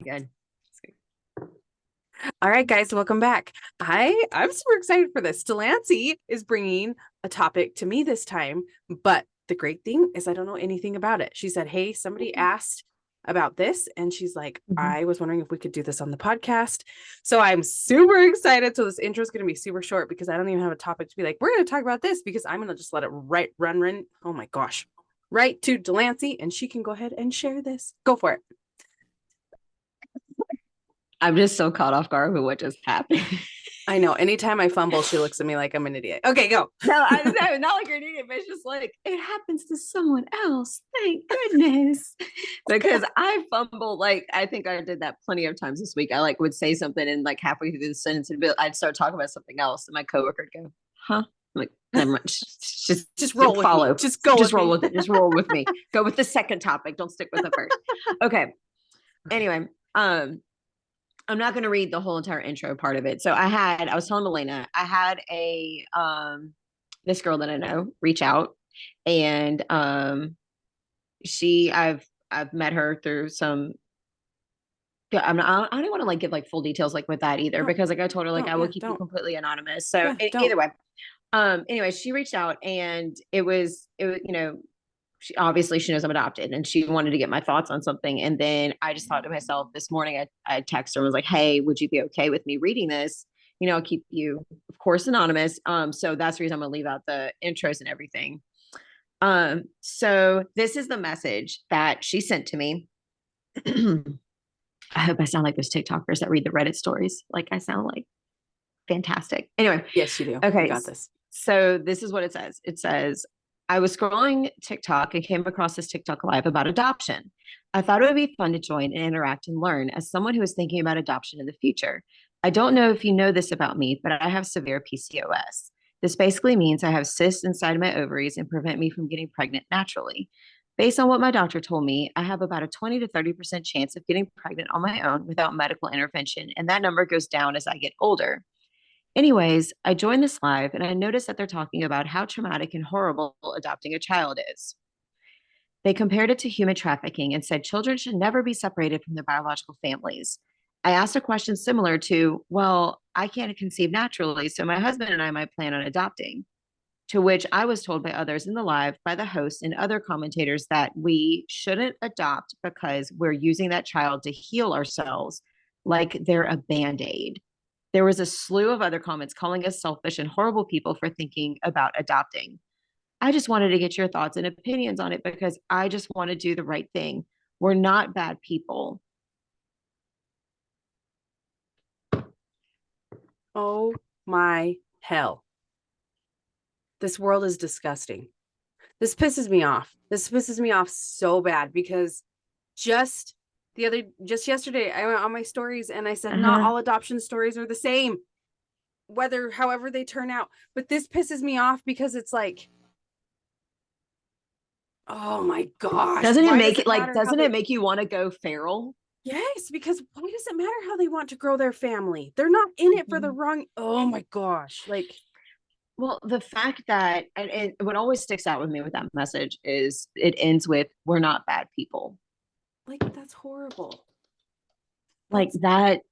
Good. All right, guys, welcome back. I'm super excited for this. Delancey is bringing a topic to me this time, but the great thing is I don't know anything about it. She said, "Hey, somebody asked about this," and she's like, Mhm. "I was wondering if we could do this on the podcast." So I'm super excited. So this intro is going to be super short because I don't even have a topic to be like, "We're going to talk about this," because I'm going to just let it run. Oh my gosh, right to Delancey, and she can go ahead and share this. Go for it. I'm just so caught off guard with what just happened. I know. Anytime I fumble, she looks at me like I'm an idiot. Okay, go. No, I know, not like you're an idiot, but it's just like it happens to someone else. Thank goodness. Because I fumble, like I think I did that plenty of times this week. I like would say something and like halfway through the sentence, I'd start talking about something else, and my coworker would go, "Huh?" I'm like, never mind. Just roll with me. Follow. Just go Just with roll me. with it. Just roll with me. Go with the second topic. Don't stick with the first. Okay. Anyway, I'm not going to read the whole entire intro part of it. So I was telling Melena, I had this girl that I know reach out, and I've met her through some. Yeah, I don't want to like give like full details like with that either, No, because like I told her like no, I will yeah, keep you don't. completely anonymous. So Yeah, don't. either way, anyway, she reached out, and it was she knows I'm adopted, and she wanted to get my thoughts on something. And then I just thought to myself this morning, I texted her and was like, "Hey, would you be okay with me reading this? I'll keep you, of course, anonymous." So that's the reason I'm gonna leave out the intros and everything. So this is the message that she sent to me. I hope I sound like those TikTokers that read the Reddit stories. Like I sound like fantastic. Anyway, Yes, you do. You okay. got this. So this is what it says. It says, I was scrolling TikTok and came across this TikTok live about adoption. I thought it would be fun to join and interact and learn as someone who is thinking about adoption in the future. I don't know if you know this about me, but I have severe PCOS. This basically means I have cysts inside my ovaries and prevent me from getting pregnant naturally. Based on what my doctor told me, I have about a 20 to 30% chance of getting pregnant on my own without medical intervention, and that number goes down as I get older. Anyways, I joined this live and I noticed that they're talking about how traumatic and horrible adopting a child is. They compared it to human trafficking and said children should never be separated from their biological families. I asked a question similar to, well, I can't conceive naturally, so my husband and I might plan on adopting. To which I was told by others in the live, by the host and other commentators, that we shouldn't adopt because we're using that child to heal ourselves like they're a band aid. There was a slew of other comments calling us selfish and horrible people for thinking about adopting. I just wanted to get your thoughts and opinions on it because I just want to do the right thing. We're not bad people. Oh my hell. This world is disgusting. This pisses me off. This pisses me off so bad because just just yesterday, I went on my stories and I said, not Uh-huh. all adoption stories are the same, however they turn out. But this pisses me off because it's like, oh my gosh, Doesn't it why make does it it like, matter how doesn't it they make you want to go feral? Yes, because why does it matter how they want to grow their family? They're not in it for the Mhm. wrong. Oh my gosh. Like, Well, the fact that, and what always sticks out with me with that message is it ends with, we're not bad people. that's horrible. Like That's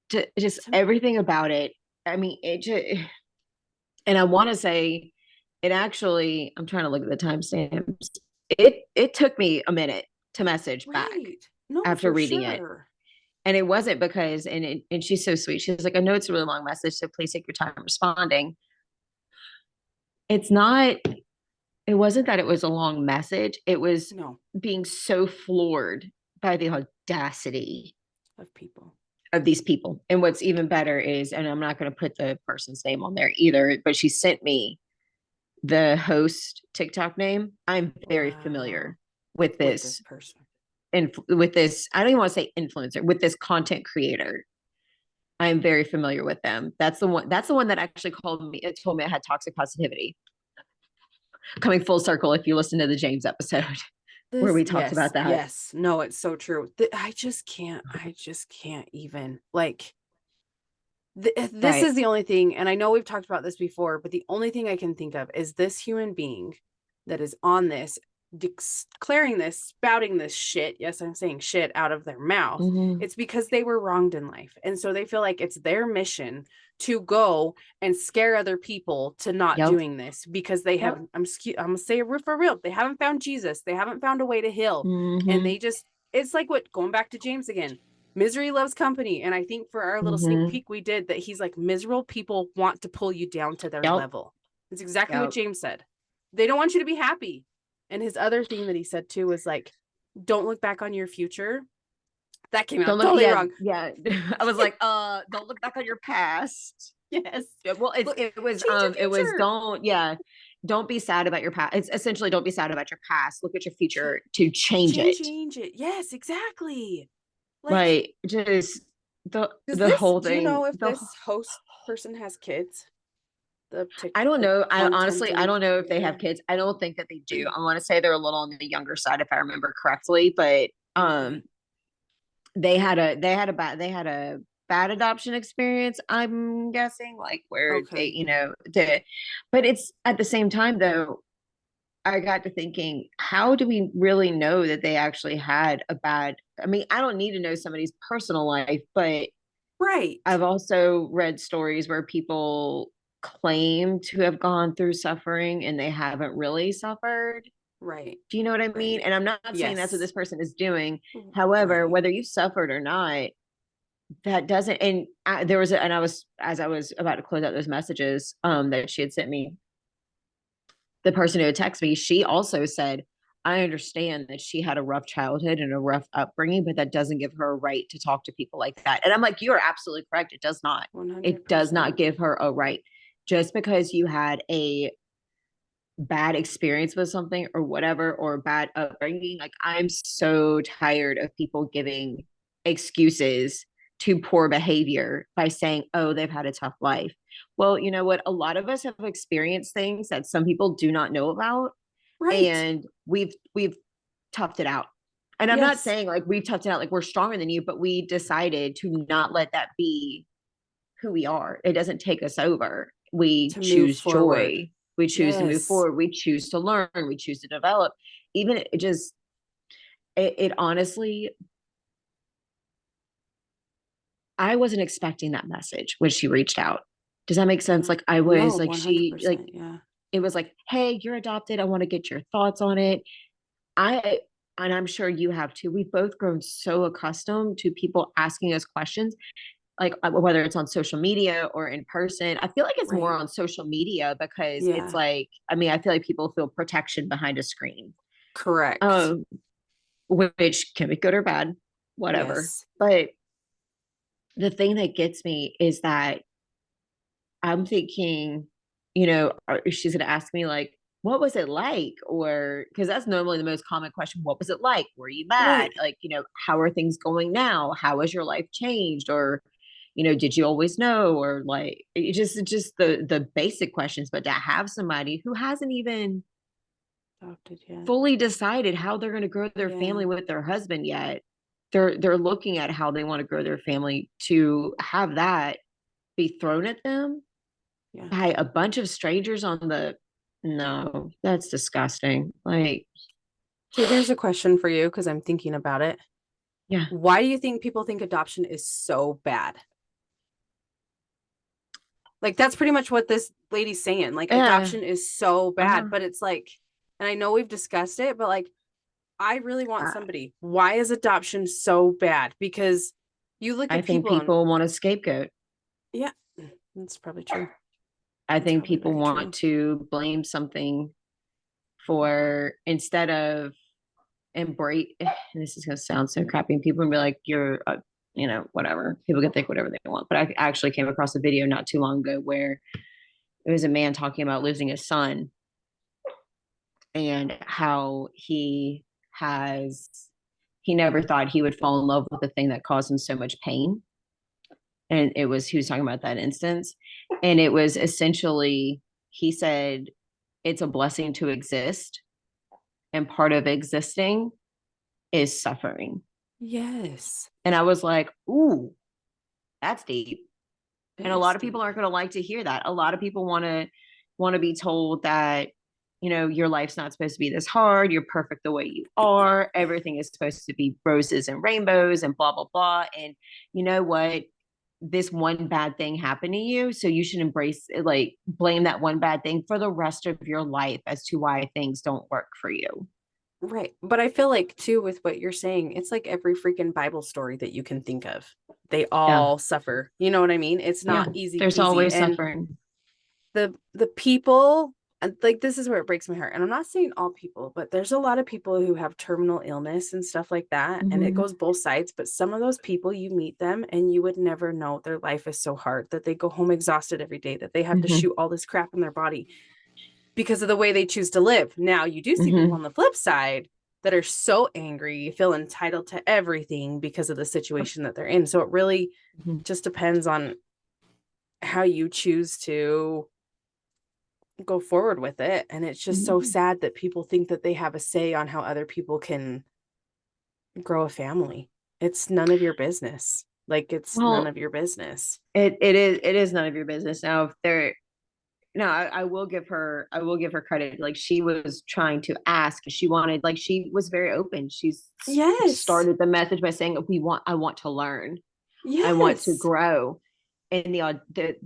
that, just to everything about it. I mean, it just, and I want to say it actually, I'm trying to look at the timestamps. It took me a minute to message back right. No, after for reading it. sure. And it wasn't because, and she's so sweet. She's like, I know it's a really long message, so please take your time responding. It's not, it wasn't that it was a long message. It was No, being so floored by the audacity of people. of these people. And what's even better is, and I'm not going to put the person's name on there either, but she sent me the host TikTok name. I'm very Wow. familiar with With this this person. and with this, I don't even want to say influencer, with this content creator. I am very familiar with them. That's the one that actually called me, it told me I had toxic positivity. Coming full circle if you listen to the James episode where This, we talked yes, about that. yes. No, it's so true. I just can't even. Like, this Right. is the only thing, and I know we've talked about this before, but the only thing I can think of is this human being that is on this. declaring this, spouting this shit, yes, I'm saying shit out of their mouth, Mhm. it's because they were wronged in life. And so they feel like it's their mission to go and scare other people to not Yep. doing this because they have, Yep. I'm gonna say it for real, they haven't found Jesus. They haven't found a way to heal. And Mhm. they just, it's like what, going back to James again, misery loves company. And I think for our little sneak Mhm. peek we did that, he's like, miserable people want to pull you down to their Yep. level. It's exactly what Yep. James said. They don't want you to be happy. And his other thing that he said too was like, don't look back on your future. That came Don't out look, totally yeah, wrong. yeah. I was like, don't look back on your past. Yes. Yeah, well, Look, change your it was future. don't be sad about your past. It's essentially don't be sad about your past. Look at your future to change it. Change it. Yes, exactly. Like, Like just does the this, whole do you thing. know if this host person has kids? The I don't like know. I honestly, I contenting don't know if they have creator. kids. I don't think that they do. I want to say they're a little on the younger side, if I remember correctly. But Okay. they had a bad adoption experience. I'm guessing, like where they, Okay. but it's at the same time though. I got to thinking, how do we really know that they actually had a bad? I mean, I don't need to know somebody's personal life, but Right. I've also read stories where people claim to have gone through suffering and they haven't really suffered. Right. Do you know what I mean? Right. And I'm not saying that's what Yes. this person is doing. However, Right. whether you suffered or not, that doesn't. And there was, and I was, as I was about to close out those messages that she had sent me, the person who had texted me, she also said, I understand that she had a rough childhood and a rough upbringing, but that doesn't give her a right to talk to people like that. And I'm like, you are absolutely correct. It does not. It does not 100%. give her a right. Just because you had a bad experience with something or whatever, or bad upbringing, like I'm so tired of people giving excuses to poor behavior by saying, oh, they've had a tough life. Well, you know what? A lot of us have experienced things that some people do not know about, Right. and we've toughed it out. And I'm not Yes. saying like we've toughed it out like we're stronger than you, but we decided to not let that be who we are. It doesn't take us over. We To move choose forward. joy. We choose to move Yes. forward. We choose to learn. We choose to develop. Even it just it honestly, I wasn't expecting that message when she reached out. Does that make sense? Yeah. Like I No, was like she like 100%. Yeah. it was like, hey, you're adopted. I want to get your thoughts on it. I and I'm sure you have too. We've both grown so accustomed to people asking us questions, like whether it's on social media or in person. I feel like it's more Right. on social media because it's Yeah. like, I mean, I feel like people feel protection behind a screen, Correct. um, which can be good or bad, whatever. Yes. But the thing that gets me is that I'm thinking, she's going to ask me like, what was it like? Or because that's normally the most common question. What was it like? Were you mad? Right. Like, how are things going now? How has your life changed? Or, did you always know? Or like, it just the basic questions. But to have somebody who hasn't even Adopted yet. fully decided how they're going to grow their Yeah. family with their husband yet, they're looking at how they want to grow their family, to have that be thrown at them Yeah. by a bunch of strangers on the no, that's disgusting. Like, Okay, there's a question for you because I'm thinking about it. yeah, Why do you think people think adoption is so bad? Like that's pretty much what this lady's saying. Like yeah, adoption is so bad, uh-huh. but it's like, and I know we've discussed it, but like I really want I, somebody. Why is adoption so bad? Because you look I at think people and people want a scapegoat. yeah, that's probably true. I That's think probably people very want true. to blame something for instead of embrace. This is going to sound so crappy, and people will be like, "You're, whatever." People can think whatever they want, but I actually came across a video not too long ago where it was a man talking about losing his son and how has he never thought he would fall in love with the thing that caused him so much pain. And he was talking about that instance. And it was essentially, he said, it's a blessing to exist. And part of existing is suffering. Yes, And I was like, ooh, that's deep. it And a is lot of people deep. aren't going to like to hear that. A lot of people want to be told that your life's not supposed to be this hard. You're perfect the way you are. Everything is supposed to be roses and rainbows and blah, blah, blah. And you know what? This one bad thing happened to you. So you should embrace it, like blame that one bad thing for the rest of your life as to why things don't work for you. Right. But I feel like too with what you're saying, it's like every freaking Bible story that you can think of. They Yeah. all suffer. You know what I mean? It's Yeah. not easy There's peasy. always And suffering. the people, and like this is where it breaks my heart. And I'm not saying all people, but there's a lot of people who have terminal illness and stuff like that. And it Mhm. goes both sides. But some of those people, you meet them and you would never know their life is so hard, that they go home exhausted every day, that they have to Mhm. shoot all this crap in their body because of the way they choose to live. Now, you do see people Mhm. on the flip side that are so angry, feel entitled to everything because of the situation that they're in. So it really Mhm. just depends on how you choose to go forward with it. And it's just so Mhm. sad that people think that they have a say on how other people can grow a family. It's none of your business. Like, it's none Well, of your business. it is none of your business. Now, if they're no, I will give her credit. Like she was trying to ask. She wanted, like she was very open. She's Yes. started the message by saying, I want to learn. I want to Yes. grow. And the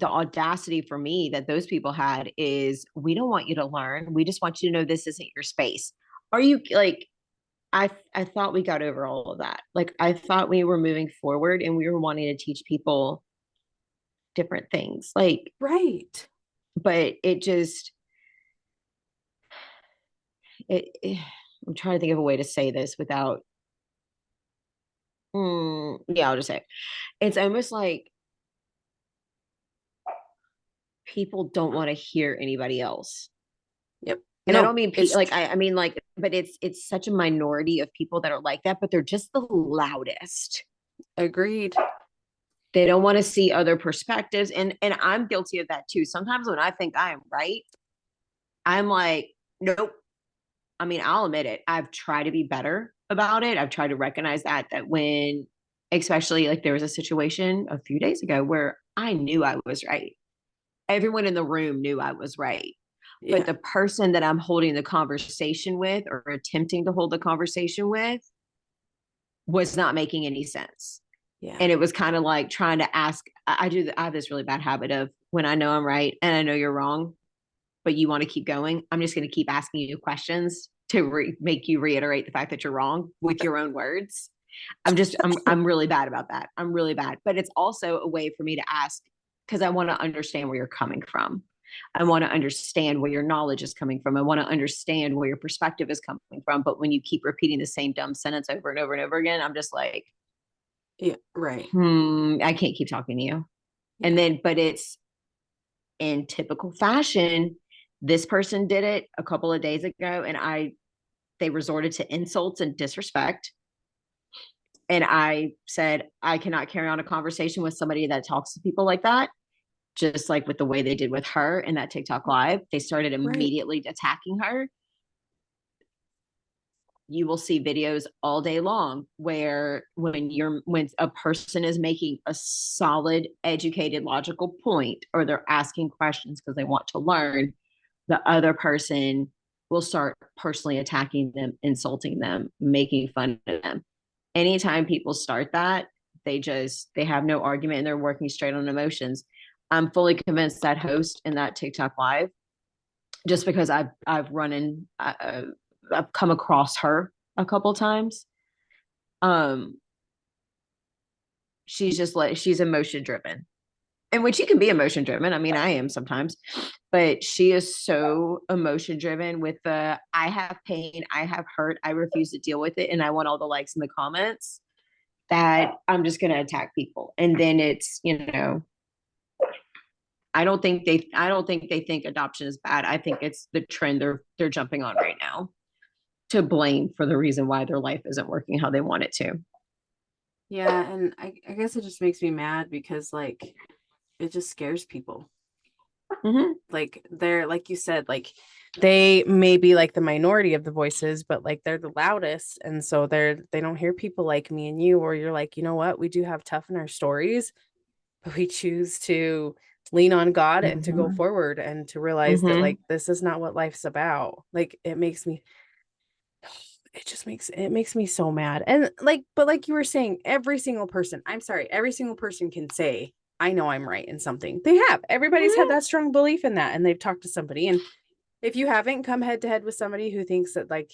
audacity for me that those people had is, we don't want you to learn. We just want you to know this isn't your space. Are you like, I thought we got over all of that. Like I thought we were moving forward and we were wanting to teach people different things. Like, Right. but it just it I'm trying to think of a way to say this without yeah, I'll just say it. It's almost like people don't want to hear anybody else. Yep. And I No, don't mean it's like I mean like, but it's such a minority of people that are like that, but they're just the loudest. agreed. They don't want to see other perspectives, and I'm guilty of that too. Sometimes when I think I am right, I'm like, nope. I mean, I'll admit it. I've tried to be better about it. I've tried to recognize that when, especially like there was a situation a few days ago where I knew I was right. Everyone in the room knew I was right. But Yeah. the person that I'm holding the conversation with or attempting to hold the conversation with was not making any sense. Yeah. And it was kind of like trying to ask. I have this really bad habit of, when I know I'm right and I know you're wrong, but you want to keep going, I'm just going to keep asking you questions to make you reiterate the fact that you're wrong with your own words. I'm really bad about that. I'm really bad. But it's also a way for me to ask, because I want to understand where you're coming from. I want to understand where your knowledge is coming from. I want to understand where your perspective is coming from. But when you keep repeating the same dumb sentence over and over and over again, I'm just like, Yeah. Right. I can't keep talking to you. And Yeah. then, but it's in typical fashion. This person did it a couple of days ago, and they resorted to insults and disrespect. And I said, I cannot carry on a conversation with somebody that talks to people like that. Just like with the way they did with her in that TikTok live, they started Right. immediately attacking her. You will see videos all day long where when a person is making a solid, educated, logical point, or they're asking questions because they want to learn, the other person will start personally attacking them, insulting them, making fun of them. Anytime people start that, they have no argument and they're working straight on emotions. I'm fully convinced that host in that TikTok live, just because I've run in, I've come across her a couple times. Um, she's just like, she's emotion driven, and when she can be emotion driven, I mean, I am sometimes, but she is so emotion driven with the, I have pain, I have hurt, I refuse to deal with it, and I want all the likes in the comments, that I'm just going to attack people. And then it's, I don't think they think adoption is bad. I think it's the trend they're jumping on right now to blame for the reason why their life isn't working how they want it to. Yeah. And I guess it just makes me mad because, like, it just scares people. Mm-hmm. Like, they're, like you said, like, they may be like the minority of the voices, but like they're the loudest. And so they don't hear people like me and you, or you're like, you know what? We do have tough in our stories, but we choose to lean on God and to go Mhm. forward and to realize that Mhm. like this is not what life's about. Like it makes me so mad. And like, but like you were saying, every single person, I'm sorry, every single person can say, I know I'm right in something. They have. Everybody's had Mhm. that strong belief in that and they've talked to somebody. And if you haven't, come head to head with somebody who thinks that like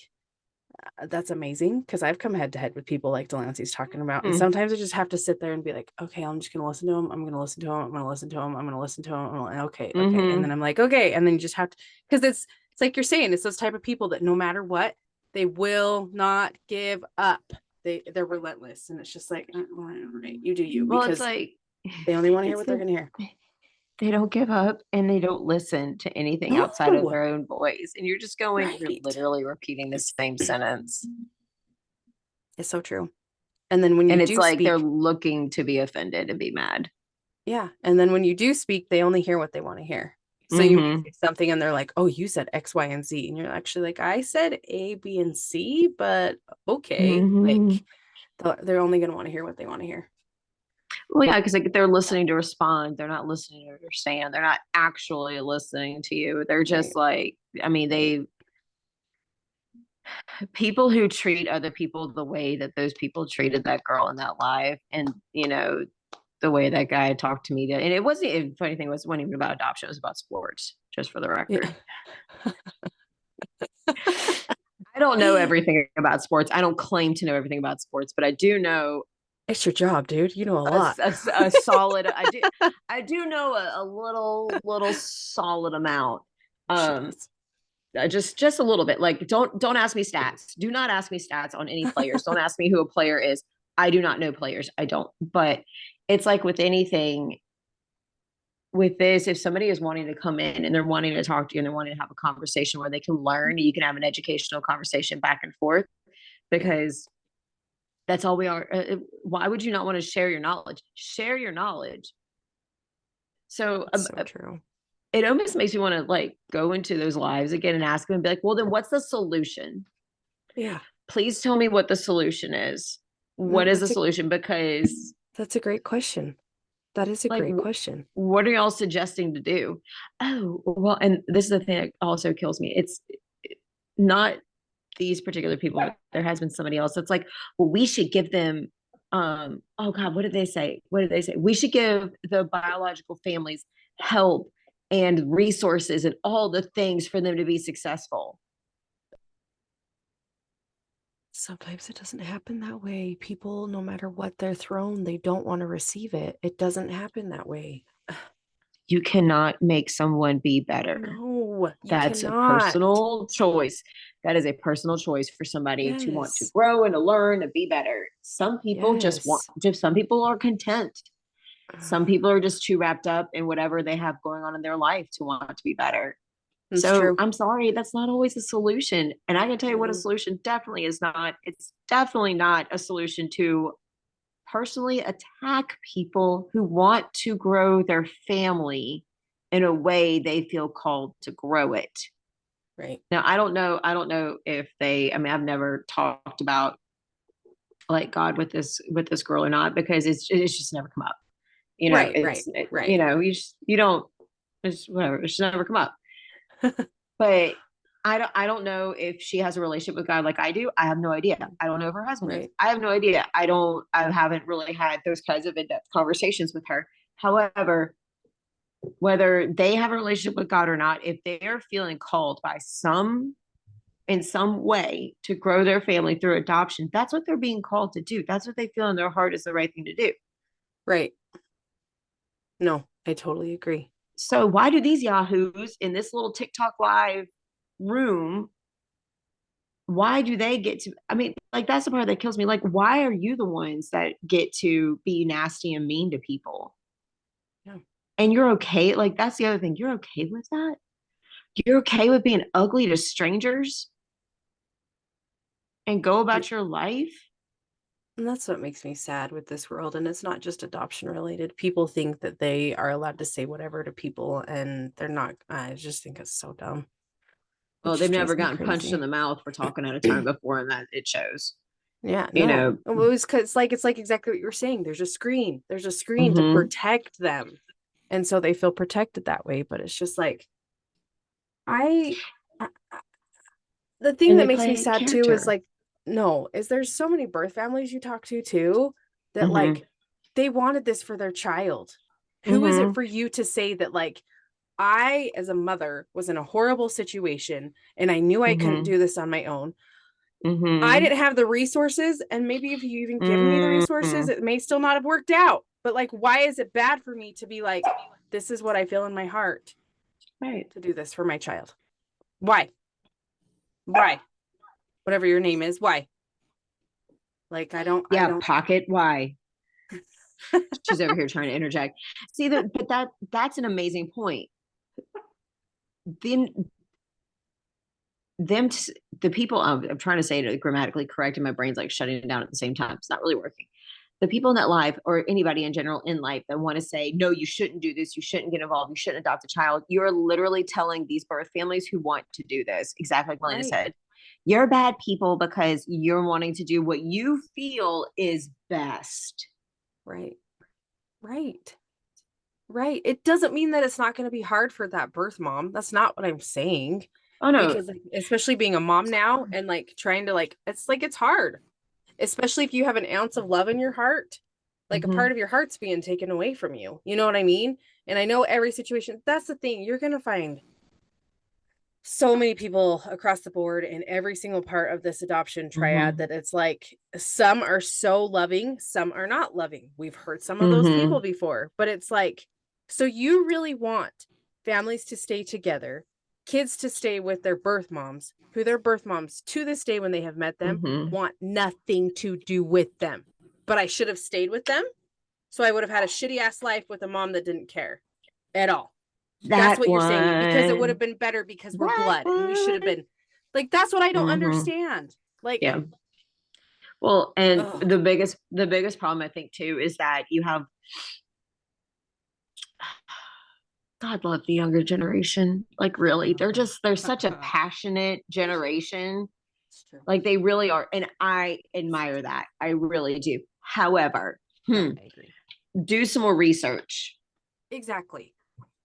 that's amazing, because I've come head to head with people like Delancey's talking about. And Mm. sometimes I just have to sit there and be like, okay, I'm just gonna listen to him. I'm gonna listen to him. I'm gonna listen to him. I'm gonna listen to him. Okay, okay. And then Mhm. I'm like, okay. And then you just have to, because it's like you're saying, it's those type of people that no matter what, they will not give up. They're relentless. And it's just like, all right, you do you, Well, it's because like they only want to hear it's what they're the gonna hear. they don't give up and they don't listen to anything outside of No, their own voice. And you're just going, you're right. literally repeating the same sentence. It's so true. And then when you And it's do like they're speak, looking to be offended and be mad. yeah. And then when you do speak, they only hear what they want to hear. So you may Mhm. say something and they're like, oh, you said X, Y, and Z. And you're actually like, I said A, B, and C, but okay. Like Mhm. they're only going to want to hear what they want to hear. Well, yeah, because like they're listening to respond. They're not listening to understand. They're not actually listening to you. They're Right. just like, I mean, people who treat other people the way that those people treated that girl in that live, and the way that guy talked to me, and it wasn't even funny thing was it wasn't even about adoption. It was about sports, just for the Yeah. record. I don't know everything about sports. I don't claim to know everything about sports, but I do know It's your job, dude. You know a lot. a solid. I do know a little solid amount. She Um, does. just a little bit. Like don't ask me stats. Do not ask me stats on any players. Don't ask me who a player is. I do not know players. I don't. But it's like with anything, with this, if somebody is wanting to come in and they're wanting to talk to you and they're wanting to have a conversation where they can learn, you can have an educational conversation back and forth, Yeah. because that's all we are. Why would you not want to share your knowledge? Share your knowledge. So That's so true. it almost makes me want to like go into those lives again and ask them and be like, well, then what's the solution? Yeah. Please tell me what the solution is. No, What is the solution? Because that's a great question. That is a like, great question. what are y'all suggesting to do? Oh, well, and this is the thing that also kills me. It's not these particular people. There has been somebody else that's like, well, we should give them, oh God, what did they say? What did they say? We should give the biological families help and resources and all the things for them to be successful. Sometimes it doesn't happen that way. People, no matter what they're thrown, they don't want to receive it. It doesn't happen that way. You cannot make someone be better. No, you That's a cannot. personal choice. That is a personal choice for somebody to want to Yes. grow and to learn and be better. Some people just want, Yes. just some people are content. Some people are just too wrapped up in whatever they have going on in their life to want to be better. It's So true. I'm sorry, that's not always a solution. And I can tell you what a No. solution definitely is not. It's definitely not a solution to personally attack people who want to grow their family in a way they feel called to grow it. Right. Now, I don't know if I mean, I've never talked about like God with this girl or not, because it's just never come up. Right. Right. Right. You don't, it's whatever, it's just never come up. But I don't know if she has a relationship with God like I do. I have no idea. I don't know if her husband does. Right. I have no idea. I haven't really had those kinds of in-depth conversations with her. However, whether they have a relationship with God or not, if they are feeling called by some in some way to grow their family through adoption, that's what they're being called to do. That's what they feel in their heart is the right thing to do. Right. No, I totally agree. So why do these yahoos in this little TikTok live room, why do they get to, I mean, like that's the part that kills me. Like, why are you the ones that get to be nasty and mean to people? Yeah. And you're okay. Like, that's the other thing. You're okay with that? You're okay with being ugly to strangers and go Yeah. about your life? And that's what makes me sad with this world. And it's not just adoption related. People think that they are allowed to say whatever to people, and they're not. I just think it's so dumb. It Well, they've just never drives me gotten punched in crazy. the mouth for talking at a time before, and that it shows. Yeah, You no. know, Well, it's like exactly what you were saying. There's a screen. There's a screen to hmm protect them. And so they feel protected that way. But it's just like, I, the thing And that they makes me play sad too is character. like, no, is there's so many birth families you talk to too that Hmm. like they wanted this for their child. Who is it Hmm. for you to say that like I, as a mother, was in a horrible situation and I knew I couldn't Hmm. do this on my own. I Hmm. didn't have the resources, and maybe if you even given me the resources, Hmm. it may still not have worked out. But like, why is it bad for me to be like, this is what I feel in my heart Right. to do this for my child? Why? Why? Whatever your name is, why? Like, I Yeah, don't. pocket. Why? She's over here trying to interject. See that, but that's an amazing point. Then them the people I'm trying to say it grammatically correct and my brain's like shutting down at the same time. It's not really working. The people in that life or anybody in general in life that want to say, no, you shouldn't do this, you shouldn't get involved, you shouldn't adopt a child, you're literally telling these birth families who want to do this, exactly like Melina Right, said, you're bad people because you're wanting to do what you feel is best. right, right, right. It doesn't mean that it's not going to be hard for that birth mom. That's not what I'm saying. Oh no. Because like, especially being a mom now and like trying to like, it's hard, especially if you have an ounce of love in your heart, like a part Mm-hmm. of your heart's being taken away from you. You know what I mean? And I know every situation, that's the thing. You're going to find so many people across the board in every single part of this adoption triad Mm-hmm. that it's like some are so loving, some are not loving. We've heard some of those people Mm-hmm. before, but it's like, so you really want families to stay together, kids to stay with their birth moms, who their birth moms to this day when they have met them Mm-hmm. want nothing to do with them. But I should have stayed with them. So I would have had a shitty ass life with a mom that didn't care at all. That's That what you're saying, because it would have one. been better because we're That blood and we should have one. been like, that's what I don't Mm-hmm. understand. Like, Yeah. Well, and oh, the biggest problem I think too is that you have God love the younger generation. Like really, they're such a passionate generation. it's true. Like they really are, and I admire that. I really do. However, No, I agree. do some more research. Exactly.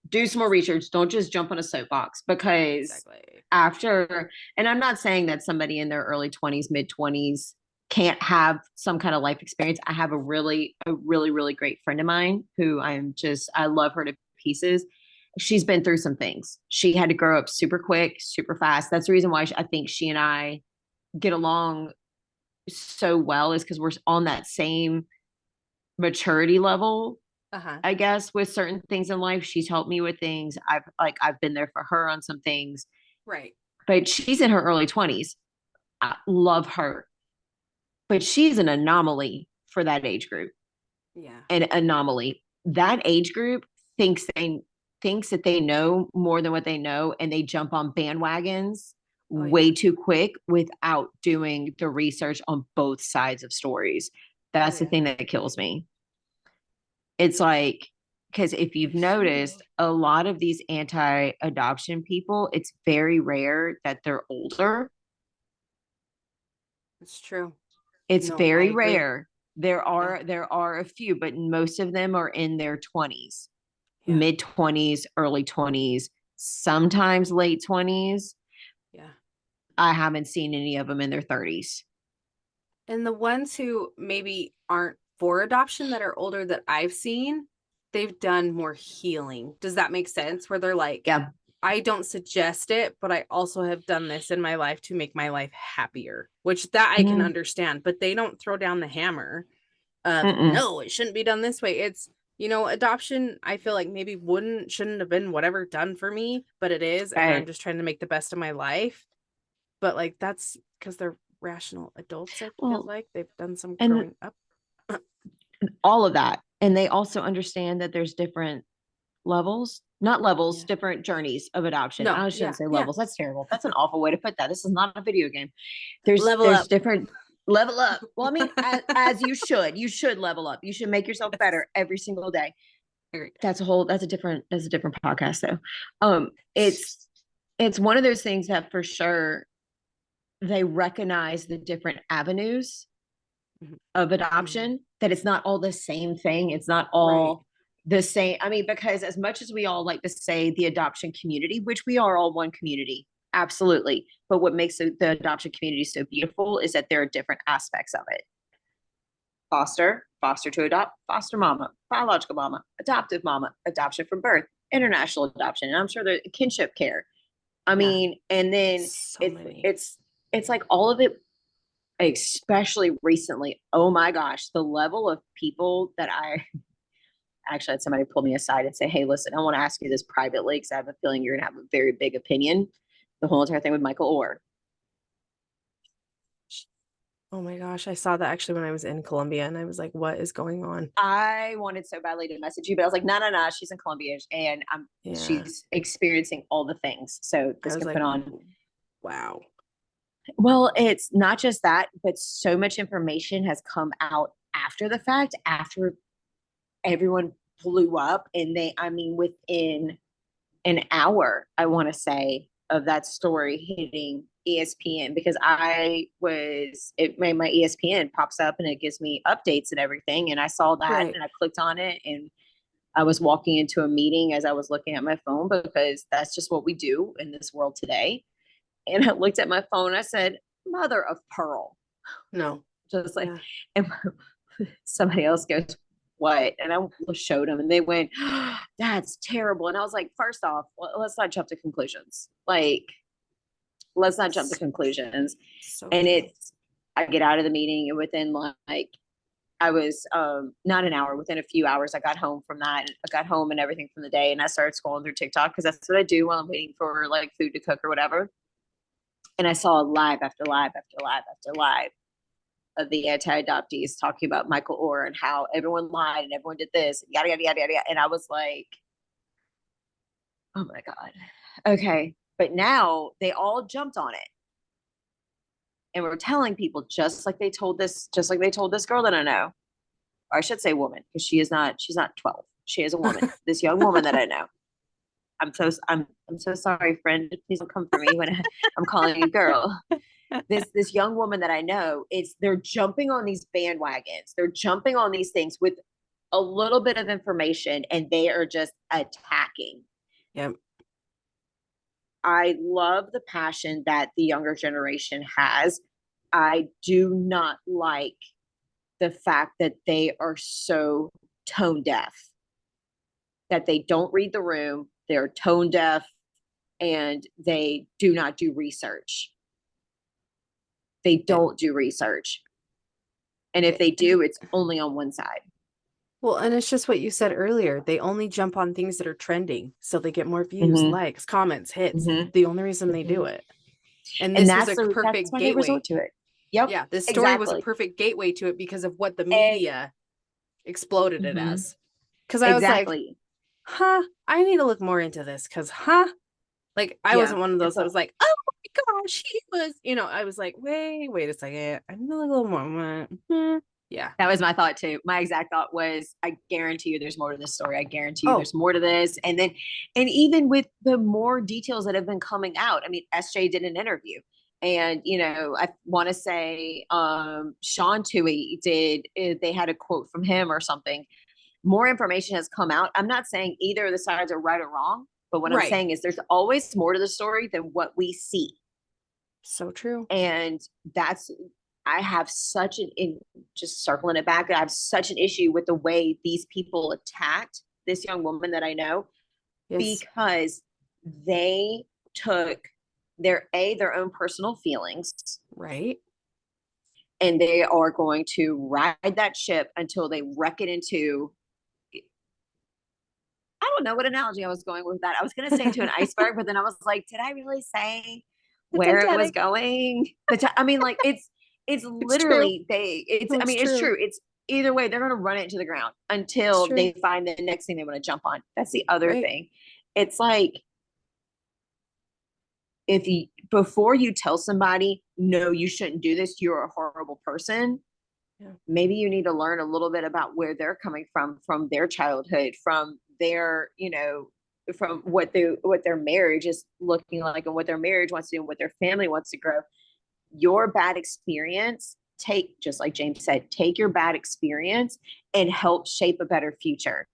Do some more research. Don't just jump on a soapbox because Exactly. after, and I'm not saying that somebody in their early 20s, mid 20s can't have some kind of life experience. I have a really great friend of mine who I love her to pieces. She's been through some things. She had to grow up super quick, super fast. That's the reason why I think she and I get along so well is because we're on that same maturity level. Uh-huh. I guess with certain things in life, she's helped me with things. I've been there for her on some things, Right. but she's in her early 20s. I love her, but she's an anomaly for that age group. Yeah. An anomaly. That age group thinks that they know more than what they know, and they jump on bandwagons Oh yeah. way too quick without doing the research on both sides of stories. Oh That's the yeah. thing that kills me. It's like, because if you've noticed, a lot of these anti adoption people, it's very rare that they're older. It's true. It's No, I very agree. rare. There Yeah. are there are a few, but most of them are in their 20s, Yeah. mid 20s, early 20s, sometimes late 20s. Yeah. I haven't seen any of them in their 30s. And the ones who maybe aren't for adoption that are older that I've seen, they've done more healing. Does that make sense? Where they're like, Yeah. I don't suggest it, but I also have done this in my life to make my life happier, which that I can Mm-mm. understand, but they don't throw down the hammer of Mm-mm. no, it shouldn't be done this way. It's, adoption, I feel like maybe shouldn't have been whatever done for me, but it is. And I'm Right. just trying to make the best of my life. But like, that's because they're rational adults. I feel Well, like they've done some and growing up. all of that. And they also understand that there's different levels, not levels, Yeah. different journeys of adoption. No. I Yeah. shouldn't say Yeah. levels. That's terrible. That's an awful way to put that. This is not a video game. There's Level there's up. different level up. Well, I mean, as you should level up. You should make yourself better every single day. Agreed. That's a different podcast though. It's one of those things that for sure they recognize the different avenues Mhm. of adoption, that it's not all the same thing. It's not Right. all the same. I mean, because as much as we all like to say the adoption community, which we are all one community, absolutely. But what makes the adoption community so beautiful is that there are different aspects of it. Foster, foster to adopt, foster mama, biological mama, adoption from birth, international adoption, and I'm sure there's kinship care. I Yeah. mean, and then So many. it's like all of it, especially recently. Oh my gosh, the level of people that I actually had somebody pull me aside and say, "Hey, listen, I want to ask you this privately because I have a feeling you're gonna have a very big opinion." The whole entire thing with Michael Orr. Oh my gosh, I saw that actually when I was in Colombia, and I was like, what is going on? I wanted so badly to message you, but I was like, no, no, no. She's in Colombia and Yeah. she's experiencing all the things. So I this was can like, put on. wow. Well, it's not just that, but so much information has come out after the fact, after everyone blew up. And I mean, within an hour, I want to say, of that story hitting ESPN, because it made my ESPN pops up and it gives me updates and everything. And I saw that Right. and I clicked on it, and I was walking into a meeting as I was looking at my phone, because that's just what we do in this world today. And I looked at my phone. I said, "Mother of pearl." No. Just like, Yeah. and somebody else goes, "What?" And I showed them, and they went, "That's terrible." And I was like, first off, let's not jump to conclusions. Like, let's not jump to conclusions. So And true. I get out of the meeting, and within like, I was not an hour, within a few hours, I got home from that. I got home and everything from the day, and I started scrolling through TikTok because that's what I do while I'm waiting for like food to cook or whatever. And I saw live after live after live after live of the anti-adoptees talking about Michael Orr and how everyone lied and everyone did this, yada yada yada yada. And I was like, oh my God. Okay. But now they all jumped on it. And we're telling people, just like they told this girl that I know, or I should say woman, because she's not 12. She is a woman, this young woman that I know. I'm so sorry, friend. Please don't come for me when I'm calling you girl. This young woman that I know, they're jumping on these bandwagons. They're jumping on these things with a little bit of information, and they are just attacking. Yep. I love the passion that the younger generation has. I do not like the fact that they are so tone deaf, that they don't read the room, they're tone deaf, and they do not do research. They don't do research. And if they do, it's only on one side. Well, and it's just what you said earlier. They only jump on things that are trending. So they get more views, likes, comments, hits. The only reason they do it. And this was a that's perfect why they resort gateway. to it. Yep. Yeah, this story was a perfect gateway to it because of what the media exploded it as. Because I was like, I need to look more into this because, like, I wasn't one of those that was like, oh my gosh, he was, I was like, wait a second. I need to look a little more. Yeah. That was my thought too. My exact thought was, I guarantee you there's more to this story. I guarantee you there's more to this. And even with the more details that have been coming out, I mean, SJ did an interview, and, I want to say, Sean Tui they had a quote from him or something. More information has come out. I'm not saying either of the sides are right or wrong, but what I'm saying is there's always more to the story than what we see. So true. And I have just circling it back, I have such an issue with the way these people attacked this young woman that I know, because they took their own personal feelings. Right. And they are going to ride that ship until they wreck it into, I don't know what analogy I was going with that. I was going to say into an iceberg, but then I was like, did I really say where it was going? I mean, like, it's literally, it's true. It's either way, they're going to run it into the ground until they find the next thing they want to jump on. That's the other thing. It's like, before you tell somebody, no, you shouldn't do this, you're a horrible person. Yeah. Maybe you need to learn a little bit about where they're coming from their childhood, from their, from what their marriage is looking like, and what their marriage wants to do, and what their family wants to grow. Your bad experience, just like James said, take your bad experience and help shape a better future.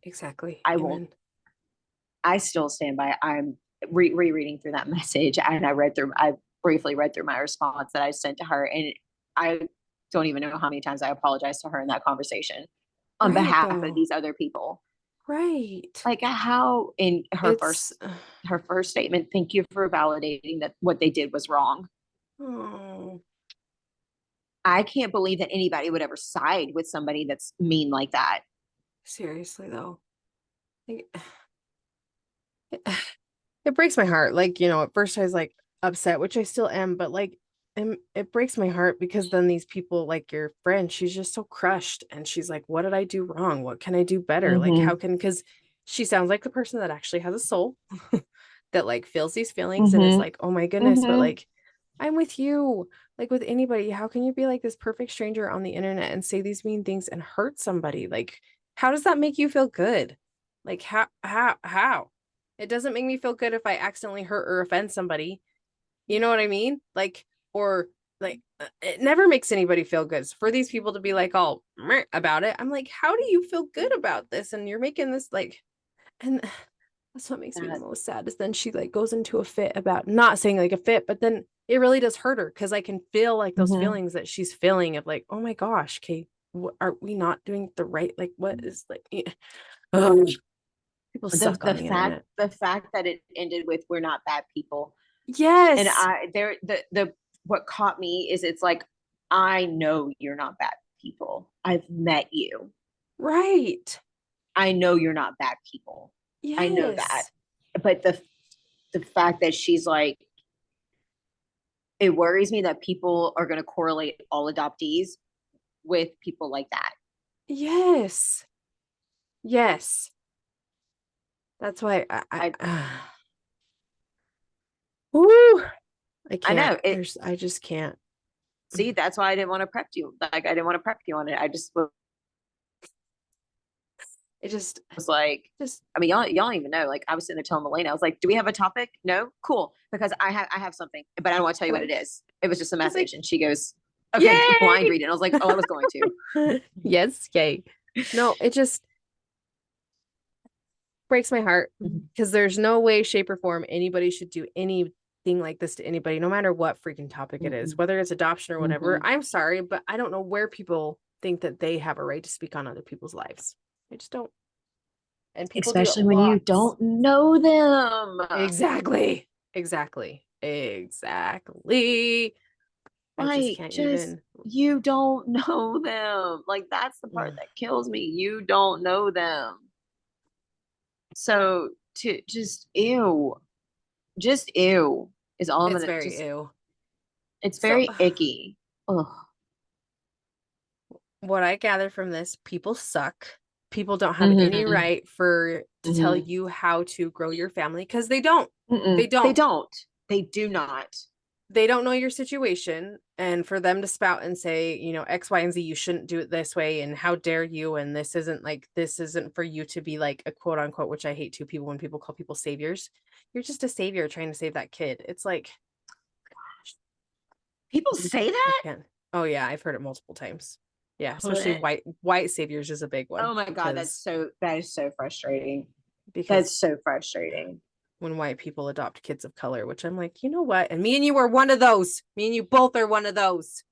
Exactly. I won't. Amen. I still stand by. I'm rereading through that message, and I briefly read through my response that I sent to her, and I don't even know how many times I apologized to her in that conversation on Right behalf of though. these other people. Right. Like how in It's her first statement, thank you for validating that what they did was wrong. oh, I can't believe that anybody would ever side with somebody that's mean like that. seriously though. Like, it breaks my heart. Like, you know, at first I was like upset, which I still am, but like it breaks my heart because then these people, like your friend, she's just so crushed and she's like, what did I do wrong? What can I do better? Like, Mm-hmm. how can, because she sounds like the person that actually has a soul that like feels these feelings and is Mm-hmm. like, oh my goodness, but Mm-hmm. like, I'm with you. Like with anybody, how can you be like this perfect stranger on the internet and say these mean things and hurt somebody? Like, how does that make you feel good? Like, how? It doesn't make me feel good if I accidentally hurt or offend somebody. You know what I mean? Like, or like, it never makes anybody feel good. So for these people to be like all meh about it, I'm like, how do you feel good about this? And you're making this like, and that's what makes me the That, most sad is then she like goes into a fit about not saying like a fit, but then it really does hurt her because I can feel like those mm-hmm. feelings that she's feeling of like, oh my gosh, Kate, what, are we not doing the right? Like, what is like, ugh, people suck on the internet. The fact that it ended with we're not bad people. And Yes. I there the what caught me is it's like I know you're not bad people. I've met you. Right. I know you're not bad people. I know that. Yes. But the fact that she's like it worries me that people are going to correlate all adoptees with people like that. Yes. Yes. That's why I Woo, I I can't. know it. There's I just can't. See, that's why I didn't want to prep you. Like I didn't want to prep you on it. I just It was like, just I mean, y'all don't even know. Like, I was sitting there telling Melena, I was like, "Do we have a topic? No, cool." Because I have something, but I don't want to tell you what it is. It was just a I was like, message, and she goes, "Okay, blind yay! read it." And I was like, "Oh, I was going to." Yes, yay. No, it just breaks my heart Mhm. because there's no way, shape, or form anybody should do anything like this to anybody, no matter what freaking topic it is, Mhm. whether it's adoption or whatever. Mhm. I'm sorry, but I don't know where people think that they have a right to speak on other people's lives. I just don't. And people do it Especially when you lots. don't know them. Exactly. Exactly. Exactly. I just Like, can't just even. you don't know them. Like, that's the part Mm. that kills me. You don't know them. So to just ew is all I'm It's gonna very just. ew. It's So, very icky. Ugh. what I gather from this, people suck. People don't have any Mm-hmm. right for to tell Mm-hmm. you how to grow your family because they don't. They Mm-mm. They don't. don't. They do not. They don't know your situation. And for them to spout and say, you know, X, Y, and Z, you shouldn't do it this way. And how dare you? And this isn't for you to be like a quote unquote, which I hate too, people when people call people saviors. You're just a savior trying to save that kid. It's like, People say I that? can't. Oh yeah, I've heard it multiple times. Yeah, especially Blech. white saviors is a big one Oh my God, that is so frustrating. because That's so frustrating. when white people adopt kids of color, which I'm like, you know what? And me and you are one of those. Me and you both are one of those.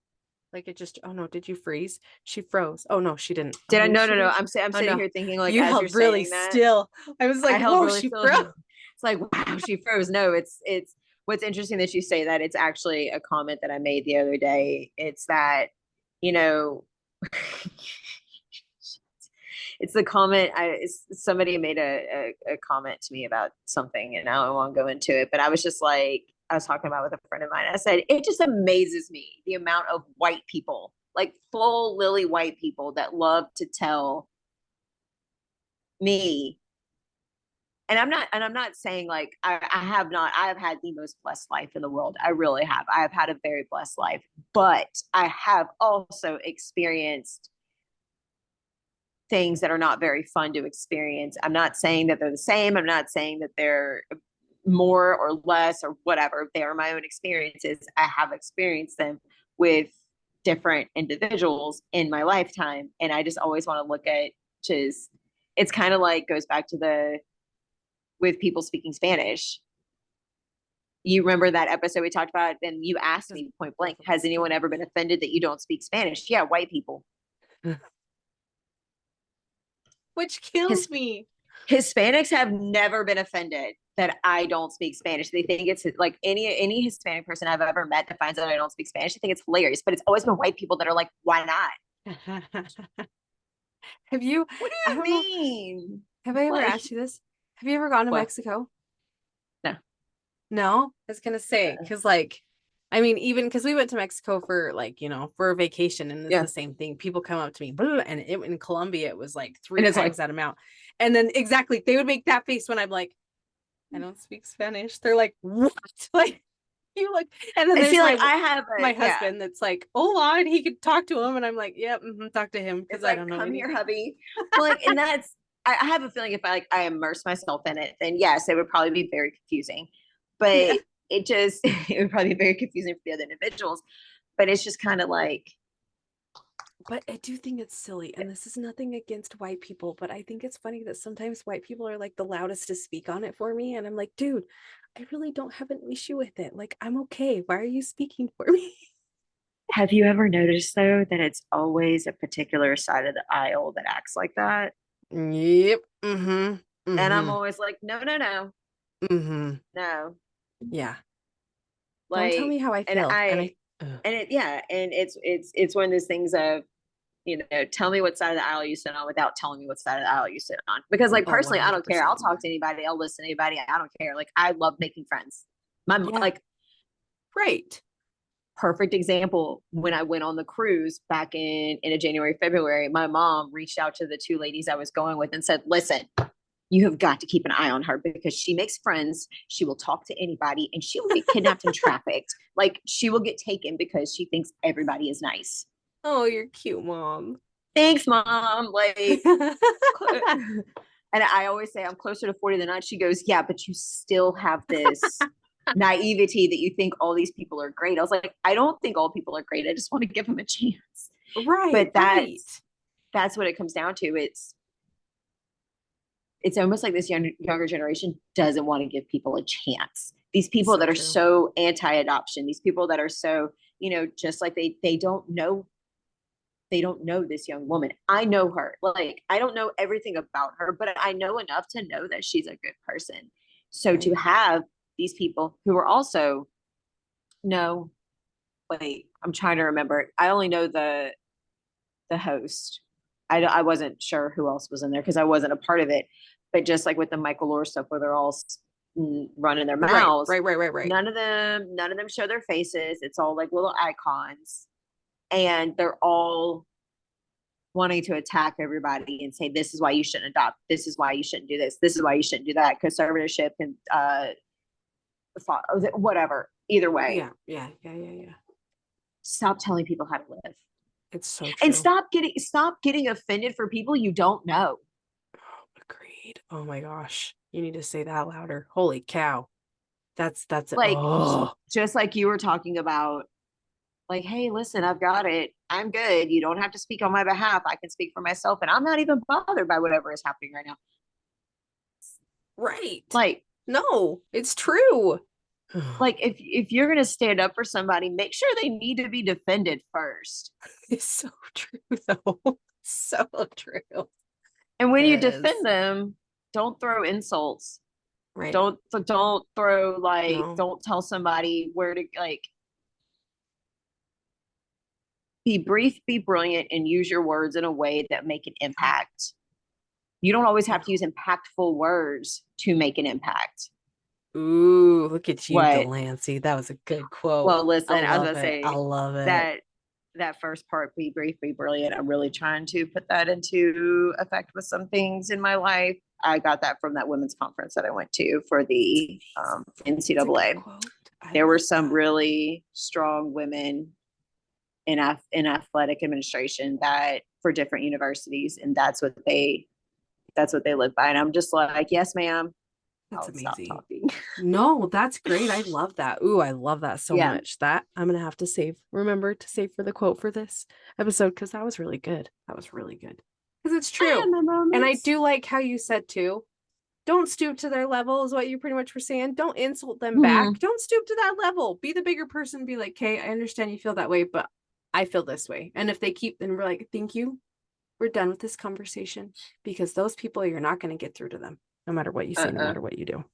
Like it just, oh no, did you freeze? She froze. Oh no, she didn't. Oh Did I? maybe No, she no, no. did. I'm Oh sitting no, here thinking like you as you're held really saying that, still. I was I like, held whoa, really she still. froze. It's like, wow, she froze. No, it's what's interesting that you say that. It's actually a comment that I made the other day. It's that, you know, it's the comment somebody made a comment to me about something and I don't want to go into it, but I was just like, I was talking about with a friend of mine. I said, it just amazes me the amount of white people, like full lily white people that love to tell me. And I'm not saying like I have had the most blessed life in the world. I really have. I have had a very blessed life, but I have also experienced things that are not very fun to experience. I'm not saying that they're the same. I'm not saying that they're more or less or whatever. They are my own experiences. I have experienced them with different individuals in my lifetime. And I just always want to look at just it's kind of like goes back to the with people speaking Spanish. You remember that episode we talked about, and you asked me point blank, has anyone ever been offended that you don't speak Spanish? Yeah, white people. Which kills me. Hispanics have never been offended that I don't speak Spanish. They think it's like any Hispanic person I've ever met that finds out I don't speak Spanish. I think it's hilarious, but it's always been white people that are like, "Why not?" Have you? What I do you don't know. mean? Have I ever Like, asked you this? Have you ever gone to what? Mexico? No. No, I was gonna say because like, I mean, even because we went to Mexico for like for a vacation, and it's Yeah. the same thing. People come up to me, and in Colombia it was like three And it's times like, that amount, and then exactly they would make that face when I'm like, I don't speak Spanish. They're like, what? Like you look, and then I there's feel like I have my yeah. husband that's like, hola, and he could talk to him, and I'm like, yep, talk to him because It's I like, don't know come here, anything. hubby. Like, and that's I have a feeling if I immerse myself in it, then yes, it would probably be very confusing. But Yeah. it just it would probably be very confusing for the other individuals. But it's just kind of like, But I do think it's silly, and this is nothing against white people, but I think it's funny that sometimes white people are like the loudest to speak on it for me, and I'm like, dude, I really don't have an issue with it. Like, I'm okay. Why are you speaking for me? have you ever noticed though that it's always a particular side of the aisle that acts like that? Yep. And I'm always like, no, no, no, Mm-hmm. no. Yeah. Don't tell me Like, how I and feel. And I I ugh. and it yeah, and it's one of those things of, tell me what side of the aisle you sit on without telling me what side of the aisle you sit on. Because like Oh, personally, I don't care. I'll 100%. talk to anybody, I'll listen to anybody. I don't care. Like I love making friends. My Yeah. like Right. perfect example, when I went on the cruise back in a January, February, my mom reached out to the two ladies I was going with and said, listen, you have got to keep an eye on her because she makes friends. She will talk to anybody and she will get kidnapped and trafficked. Like she will get taken because she thinks everybody is nice. Oh, you're cute, mom. Thanks, mom. Like, and I always say I'm closer to 40 than not. She goes, yeah, but you still have this naivety that you think all these people are great. I was like, I don't think all people are great. I just want to give them a chance. Right, But right. that's what it comes down to. It's almost like this younger generation doesn't want to give people a chance. These people So that are true. so anti-adoption, these people that are so, just like they don't know this young woman. I know her. Like, I don't know everything about her, but I know enough to know that she's a good person. So to Right. have these people who are also, no, wait, I'm trying to remember. I only know the host. I wasn't sure who else was in there because I wasn't a part of it. But just like with the Michael Lore stuff, where they're all running their Right, mouths, right. none of them show their faces. It's all like little icons, and they're all wanting to attack everybody and say, this is why you shouldn't adopt. This is why you shouldn't do this. This is why you shouldn't do that. Conservatorship and whatever. Either way, Yeah. stop telling people how to live It's so and true. stop getting offended for people you don't know. Agreed. Oh my gosh. You need to say that louder. Holy cow. That's it. Like, Oh, just like you were talking about, like, hey, listen, I've got it. I'm good. You don't have to speak on my behalf. I can speak for myself. And I'm not even bothered by whatever is happening right now. right. Like, No, it's true. if you're gonna stand up for somebody, make sure they need to be defended first. It's so true though. So true. And when you Yes. defend them, don't throw insults. Right. Don't throw No. don't tell somebody where to be brief, be brilliant, and use your words in a way that make an impact. You don't always have to use impactful words to make an impact. Ooh, look at you, What? Delancey. That was a good quote. Well, listen, I I was love gonna it. I say love it. that first part, be brief, be brilliant. I'm really trying to put that into effect with some things in my life. I got that from that women's conference that I went to for the NCAA. There were some really strong women in athletic administration that for different universities, and that's what they live by. And I'm just like, yes, ma'am. That's I'll stop amazing. talking. No, that's great. I love that. Ooh, I love that so Yeah. much. That I'm gonna have to remember to save for the quote for this episode because that was really good. That was really good. Because it's I have true. my And I moments. do like how you said too, don't stoop to their level is what you pretty much were saying. Don't insult them Hmm. back. Don't stoop to that level. Be the bigger person. Be like, okay, I understand you feel that way, but I feel this way. And if they keep, then we're like, thank you. We're done with this conversation because those people, you're not going to get through to them no matter what you say, no Uh-uh. matter what you do.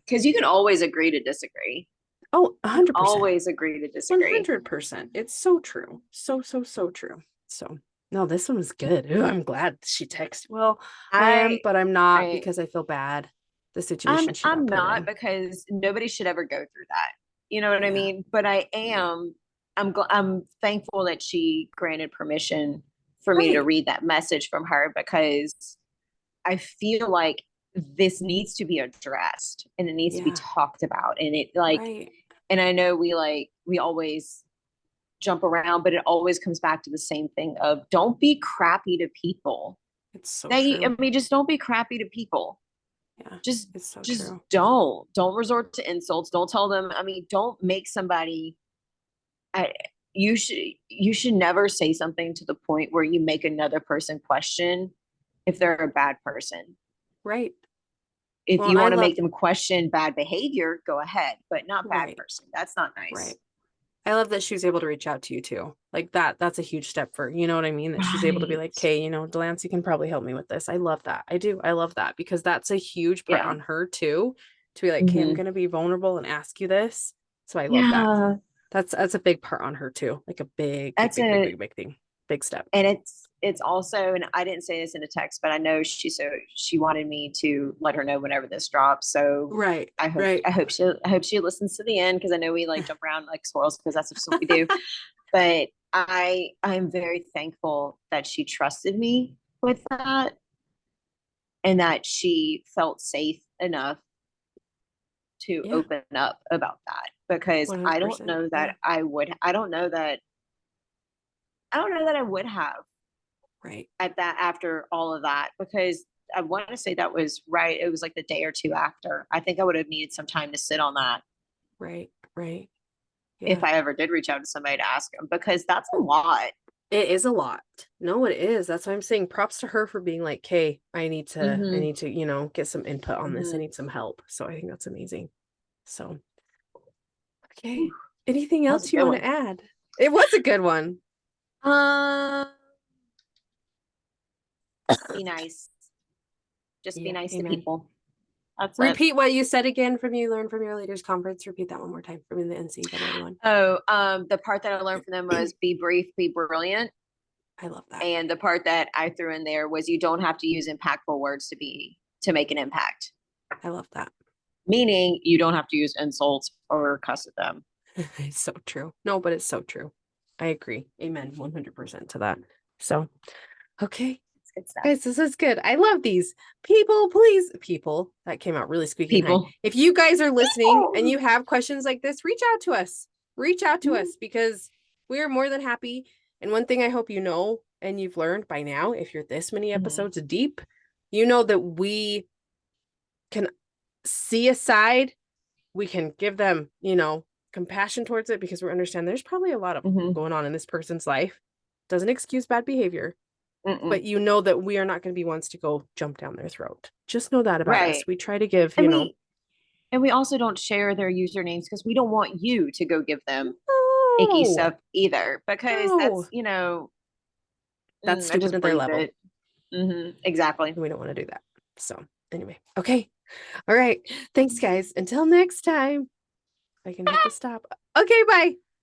Because you can always agree to disagree. Oh, You can 100%. always agree to disagree. 100%. It's so true. So, so, so true. So, no, this one was good. Ooh, I'm glad she texted. Well, I am, I but I'm not I because I feel bad. The I'm situation she got I'm put not in. because nobody should ever go through that. You know what I Yeah. mean? But I am. I'm thankful that she granted permission for me to Right. read that message from her because I feel like this needs to be addressed and it needs to be Yeah. talked about. And it like, Right. and I know we always jump around, but it always comes back to the same thing of don't be crappy to people. It's so That true. I mean, just don't be crappy to people. Yeah. Just It's so just true. don't resort to insults. Don't tell them. I mean, don't make somebody. I, you should never say something to the point where you make another person question if they're a bad person. Right. If Well, you I want to love, make them question bad behavior, go ahead, but not bad right. person. That's not Right. nice. I love that she was able to reach out to you too. Like that's a huge step for, you know what I mean? That she's able to be Right. like, okay, Delancey can probably help me with this. I love that. I do. I love that because that's a huge part Yeah. on her too, to be like, okay, I'm Hmm. gonna be vulnerable and ask you this. So I love that. Yeah. That's a big part on her too. Like a big, big, That's big, big, it. big, big thing. Big step. And it's also, and I didn't say this in a text, but I know she wanted me to let her know whenever this drops. So Right. I hope Right. I hope she listens to the end because I know we like jump around like squirrels because that's just what we do. But I'm very thankful that she trusted me with that and that she felt safe enough to Yeah. open up about that because I don't 100%. know Yeah. that I don't know that I would have Right. at that after all of that because I want to say that was right. It was like the day or two after. I think I would have needed some time to sit on that Right. Right. if Yeah. I ever did reach out to somebody to ask them because that's a lot. It is a lot. No, it is. That's why I'm saying props to her for being like, hey, I Hmm. need to, get some input on this. I Hmm. need some help. So I think that's amazing. So, okay. Anything That was a else you good want to one. add? It was a good one. Um, be nice. Just be Yeah. nice to Amen. people. That's it. Repeat what you said again from you learned from your leaders conference. Repeat that one more time from the NCAA one. Oh, the part that I learned from them was be brief, be brilliant. I love that. And the part that I threw in there was you don't have to use impactful words to make an impact. I love that. Meaning you don't have to use insults or cuss at them. It's so true. No, but it's so true. I agree. Amen. 100% to that. So, okay. It's good stuff. Guys, this is good. I love these. People, please. People, that came out really squeaky high. People. If you guys are listening People. and you have questions like this, reach out to us. Reach out to Mhm. us because we are more than happy. And one thing I hope you know and you've learned by now, if you're this many episodes deep, you know that we can see a side. We can give them, compassion towards it because we understand there's probably a lot of Mhm. going on in this person's life. Doesn't excuse bad behavior, but Mm-mm. you know that we are not going to be ones to go jump down their throat. Just know that about us. Right. We try to give, And we also don't share their usernames because we don't want you to go give them icky no, stuff either because no, that's I stooping just at their breathe level. it. Exactly. We don't want to do that. So anyway, okay. All right. Thanks, guys. Until next time. I can hit the stop. Okay, bye.